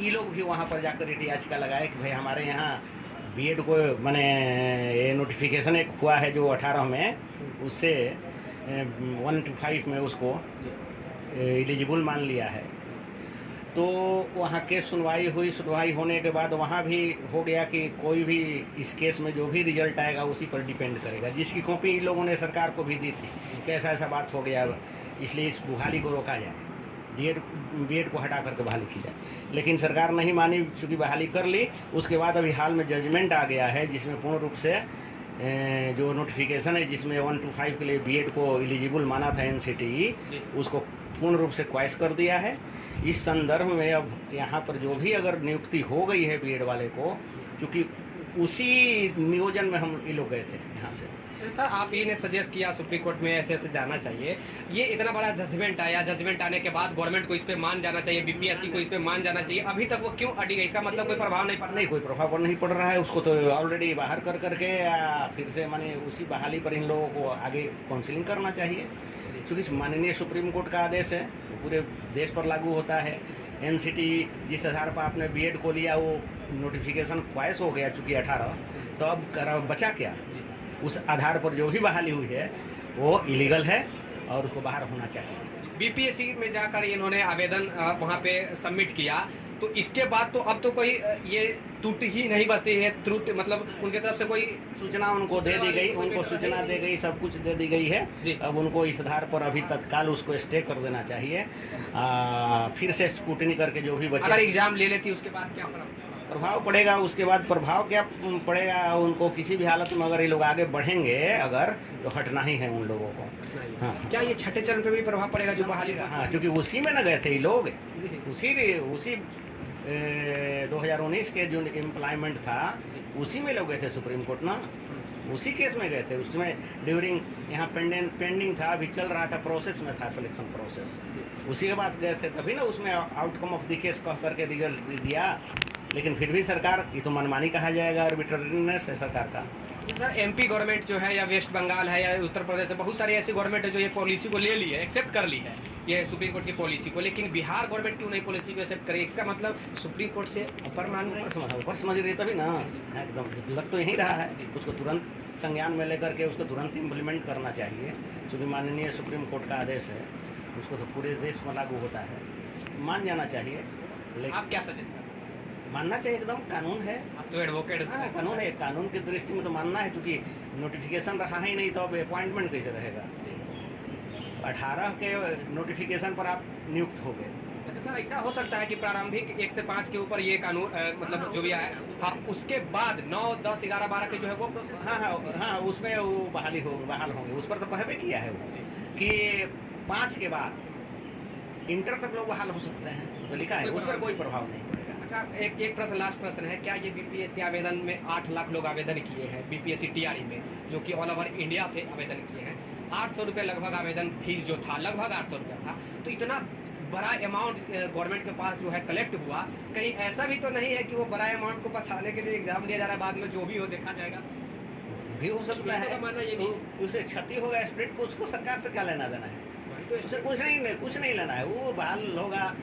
ये लोग भी वहाँ पर जाकर ईटी याचिका लगाए कि भाई हमारे यहाँ बीएड को माने ये नोटिफिकेशन एक हुआ है जो 18 में, उससे 1 to 5 में उसको एलिजिबल मान लिया है। तो वहाँ केस सुनवाई हुई, सुनवाई होने के बाद वहाँ भी हो गया कि कोई भी इस केस में जो भी रिजल्ट आएगा उसी पर डिपेंड करेगा, जिसकी कॉपी इन लोगों ने सरकार को भी दी थी कि ऐसा ऐसा बात हो गया, इसलिए इस बहाली को रोका जाए, बीएड को हटा करके बहाली की जाए। लेकिन सरकार नहीं मानी, चूँकि बहाली कर ली। उसके बाद अभी हाल में जजमेंट आ गया है जिसमें पूर्ण रूप से जो नोटिफिकेशन है जिसमें 1 to 5 के लिए बीएड को एलिजिबल माना था एनसीटीई, उसको पूर्ण रूप से क्वाइस कर दिया है। इस संदर्भ में अब यहाँ पर जो भी अगर नियुक्ति हो गई है बीएड वाले को, क्योंकि उसी नियोजन में हम ये लोग गए थे यहाँ से। सर आप ही ने सजेस्ट किया सुप्रीम कोर्ट में ऐसे ऐसे जाना चाहिए, ये इतना बड़ा जजमेंट आया, जजमेंट आने के बाद गवर्नमेंट को इस पे मान जाना चाहिए, बीपीएससी को इस पे मान जाना चाहिए, अभी तक वो क्यों अड़ी गई? इसका मतलब कोई प्रभाव नहीं पड़ रहा? नहीं, कोई प्रभाव नहीं पड़ रहा है। उसको तो ऑलरेडी बाहर कर करके फिर से माने उसी बहाली पर इन लोगों को आगे काउंसिलिंग करना चाहिए, क्योंकि माननीय सुप्रीम कोर्ट का आदेश है, पूरे देश पर लागू होता है। एनसीटी जिस आधार पर आपने बीएड को लिया वो नोटिफिकेशन क्वाइस हो गया चूँकि 18, तो अब बचा क्या? उस आधार पर जो भी बहाली हुई है वो इलीगल है और उसको बाहर होना चाहिए। बीपीएससी में जाकर इन्होंने आवेदन वहाँ पे सबमिट किया, तो इसके बाद तो अब तो कोई ये त्रुट ही नहीं बचती है, त्रुट मतलब उनके तरफ से कोई सूचना उनको दे दी गई, उनको सूचना दे गई, सब कुछ दे दी गई है। अब उनको इस आधार पर अभी तत्काल उसको स्टे कर देना चाहिए, फिर से स्क्रूटनी करके जो भी बचे। अगर एग्जाम ले लेती उसके बाद क्या प्रभाव पड़ेगा? उसके बाद प्रभाव क्या पड़ेगा? उनको किसी भी हालत में अगर ये लोग आगे बढ़ेंगे अगर, तो हटना ही है उन लोगों को। हाँ, क्या ये छठे चरण पे भी प्रभाव पड़ेगा जो बहाली? हाँ, क्योंकि उसी में न गए थे ये लोग, उसी 2019 के जो एम्प्लॉयमेंट था उसी में लोग गए थे सुप्रीम कोर्ट ना, उसी केस में गए थे। उसमें ड्यूरिंग यहाँ पेंडिंग था, अभी चल रहा था, प्रोसेस में था सिलेक्शन प्रोसेस, उसी के पास गए थे, तभी ना उसमें आउटकम ऑफ द केस कह करके रिजल्ट दिया। लेकिन फिर भी सरकार, ये तो मनमानी कहा जाएगा, आर्बिट्रेरीनेस है सरकार का। सर एमपी गवर्नमेंट जो है या वेस्ट बंगाल है या उत्तर प्रदेश है, बहुत सारी ऐसी गवर्नमेंट है जो ये पॉलिसी को ले ली है, एक्सेप्ट कर ली है ये सुप्रीम कोर्ट की पॉलिसी को, लेकिन बिहार गवर्नमेंट क्यों नहीं पॉलिसी को एक्सेप्ट करेगी? इसका मतलब सुप्रीम कोर्ट से ऊपर मान रहे हैं, ऊपर समझ रही तभी ना, एकदम लग तो यही रहा है। उसको तुरंत संज्ञान में लेकर के उसको तुरंत इम्प्लीमेंट करना चाहिए, क्योंकि माननीय सुप्रीम कोर्ट का आदेश है, उसको तो पूरे देश में लागू होता है, मान जाना चाहिए। लेकिन आप क्या सजेस्ट करें? मानना चाहिए, एकदम कानून है। आप तो एडवोकेट। हाँ, कानून है, कानून की दृष्टि में तो मानना है, क्योंकि नोटिफिकेशन रहा ही नहीं तो अब अपॉइंटमेंट कैसे रहेगा? 18 के नोटिफिकेशन पर आप नियुक्त हो गए। अच्छा सर, ऐसा हो सकता है कि प्रारंभिक 1 से 5 के ऊपर ये कानून मतलब जो भी आया, हाँ, उसके बाद 9, 10, 11, 12 के जो है वो प्रोसेस, हाँ, उसमें वो बहाल होंगे। उस पर तो कहबे किया है वो कि 5 के बाद इंटर तक लोग बहाल हो सकते हैं, तो लिखा है, उस पर कोई प्रभाव नहीं पड़ेगा। अच्छा, एक प्रश्न, लास्ट प्रश्न है, क्या ये बीपीएससी आवेदन में 8 लाख लोग आवेदन किए हैं बीपीएससी टीआरई में, जो कि ऑल ओवर इंडिया से आवेदन किए हैं, 800 रुपये लगभग आवेदन फीस जो था, लगभग 800 रुपया था, तो इतना बड़ा अमाउंट गवर्नमेंट के पास जो है कलेक्ट हुआ, कहीं ऐसा भी तो नहीं है कि वो बड़ा अमाउंट को बचाने के लिए एग्जाम लिया जा रहा है, बाद में जो भी हो देखा जाएगा? भी हो सकता है, उसे क्षति होगा स्टूडेंट को, उसको सरकार से क्या लेना देना है? उसे कुछ नहीं लेना है, वो बहाल होगा,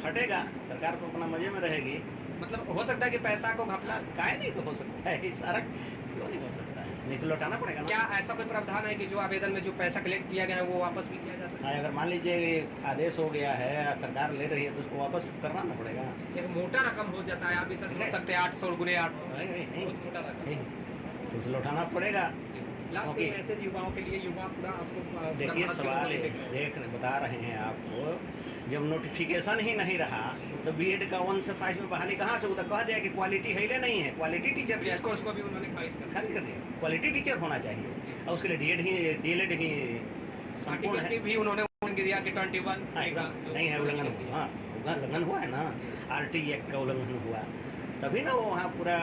हटेगा, सरकार तो अपना मजे में रहेगी। मतलब हो सकता है कि पैसा को घपला काहे नहीं हो सकता है, सारा क्यों नहीं हो सकता है? नहीं तो लौटाना पड़ेगा ना। क्या ऐसा कोई प्रावधान है कि जो आवेदन में जो पैसा कलेक्ट किया गया है वो वापस भी किया जा सकता है? अगर मान लीजिए आदेश हो गया है, सरकार ले रही है, तो उसको वापस करना ना पड़ेगा। एक मोटा रकम हो जाता है, आप इसे समझ सकते हैं, 800 गुने 800 मोटा रकम, तो उसे लौटाना पड़ेगा। मैसेज युवाओं के लिए, युवा पूरा आपको देखिए, सवाल बता रहे हैं आपको, जब नोटिफिकेशन ही नहीं रहा तो बीएड का 1 से 5 में बहाली कहाँ से? वो तो कह दिया कि क्वालिटी है ही नहीं है, क्वालिटी टीचर उसको भी उन्होंने खाली कर दिया, क्वालिटी टीचर होना चाहिए, और उसके लिए डीएलएड ही संपूर्ण है। भी उन्होंने दिया कि 21 नहीं है, उल्लंघन। हाँ, उल्लंघन हुआ है ना, आरटी एक्ट का उल्लंघन हुआ, तभी ना वो वहाँ पूरा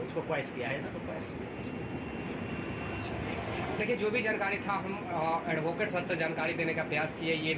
उसको क्वाइस किया है, तो क्वाइस। देखिए, जो भी जानकारी था हम एडवोकेट सर से जानकारी देने का प्रयास किए। ये